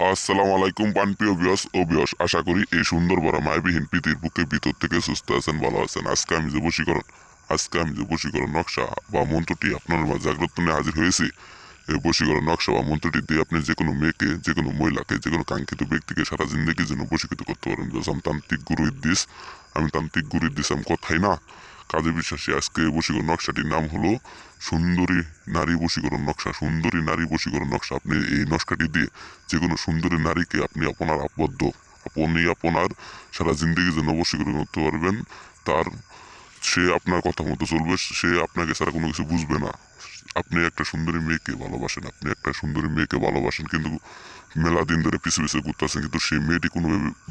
আসসালামু আলাইকুম পানপ্রিয় বিয়স ও বিয়স, আশা করি এই সুন্দর বড় মায়াবিহীন পৃথিবীর বুকে ভিতর থেকে সুস্থ আছেন, ভালো আছেন। আজকে আমি যে বশীকরণ নকশা বা মন্ত্রটি আপনার মাঝে জাগ্রত নিয়ে হাজির হয়েছি। এই বশীকরণ নকশা বা মন্ত্রটি দিয়ে আপনি যে কোনো মেয়েকে, যে কোনো মহিলাকে, যে কোনো কাঙ্ক্ষিত ব্যক্তিকে সারা জিন্দগির জন্য বশীকৃত করতে পারেন। আমি তান্ত্রিক গুরু ইদ্দিস আমি কথাই না কাজে বিশ্বাসী। আজকে এই বশীকরণ নকশাটির নাম হলো সুন্দরী নারী বশীকরণ নকশা। সুন্দরী নারী বশীকরণ নকশা। আপনি এই নকশাটি দিয়ে যে কোনো সুন্দরী নারীকে আপনি আপনার সারা জিন্দগির জন্য বশীকরণ করতে পারবেন। তার সে আপনার কথা মতো চলবে, সে আপনাকে ছাড়া কোনো কিছু বুঝবে না। আপনি একটা সুন্দরী মেয়েকে ভালোবাসেন কিন্তু মেলা দিন ধরে পিছু পিছু ঘুরতেছেন, কিন্তু সেই মেয়েটি কোনো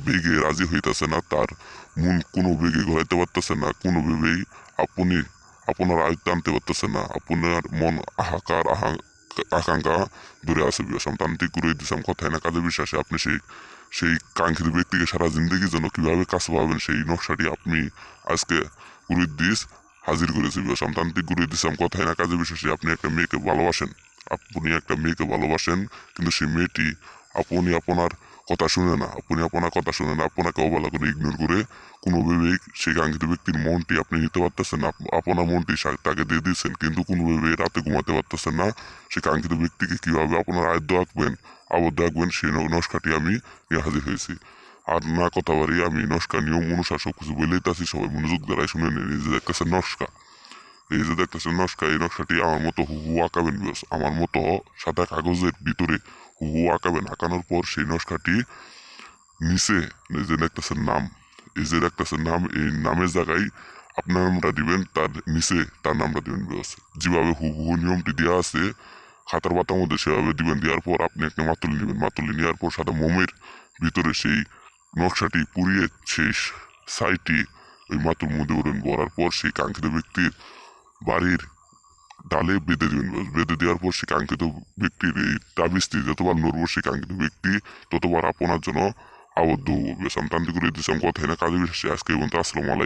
বেগে রাজি হইতেছে না, তার মন কোনো বেগে ঘোরাইতে পারতেছে না, কোনো ভেবেই আপনি আপনার আয়ত্তে আনতে পারতেছে না। আপনার মন আকাঙ্ক্ষা ধরে আছে। তান্ত্রিক গুরু দিয়েছিলাম কথায় না কাজে বিশ্বাসে আপনি সেই সেই কাঙ্ক্ষিত ব্যক্তিকে সারা জিন্দগির জন্য কিভাবে কাছে পাবেন, সেই নকশাটি আপনি আজকে গুরু দিস হাজির করেছি। তান্ত্রিক গুরু দিয়েছিলাম কথায় না কাজে বিশ্বাসে আপনি একটা মেয়েকে ভালোবাসেন কিন্তু সেই মেয়েটি আপনি আপনার কথা শুনে না, আপনাকে অবহেলা করে, ইগনোর করে কোনোভাবেই সেই কাঙ্ক্ষিত ব্যক্তির মনটি আপনি নিতে পারতেছেন না। আপনার মনটি তাকে দিয়ে দিচ্ছেন কিন্তু কোনোভাবে রাতে ঘুমাতে পারতেছেন না। সেই কাঙ্ক্ষিত ব্যক্তিকে কিভাবে আপনার আবদ্ধ রাখবেন সেই নস্কাটি আমি নিয়ে হাজির হয়েছি। আর না কথা বাড়ি, আমি নস্কা নিয়ম অনুসার সবকিছু বলেই তাছি, সবাই মনোযোগ দ্বারাই শুনে নিন। এই যে দেখতেছেন নস্কা, এই নকশাটি আমার মতো হুবহু আঁকাবেন। আমার মতো সাদা কাগজের ভিতরে হুবহু আঁকাবেন। আঁকানোর পর সেই নকশাটি নিচে এই যে দেখতেছেন নাম, এই নামের জায়গায় আপনার নামটা দিবেন, তার নিচে তার নামটা দিবেন। যেভাবে হুবহু নিয়মটি দেওয়া আছে খাতার পাতার মধ্যে সেভাবে দিবেন। দেওয়ার পর আপনি একটা মাতুলি নেবেন। মাতুলি নেওয়ার পর সাদা মোমের ভিতরে সেই নকশাটি পুড়িয়ে সেই ছাইটি ওই মাতুর মধ্যে ভরবেন। ভরার পর সেই কাঙ্ক্ষিত ব্যক্তির বাড়ির ডালে বেঁধে দিবেন। বেঁধে দেওয়ার পর সেই কাঙ্ক্ষিত ব্যক্তির এই তাবিজটি যতবার নড়ব সেই কাঙ্ক্ষিত ব্যক্তি ততবার আপনার জন্য আবদ্ধ হবো। বেশ, আমি তান্ত্রিক করে দিয়েছিলাম কথাই না কাজে বিশ্বাসী। আজকে এবং আসসালামু আলাইকুম।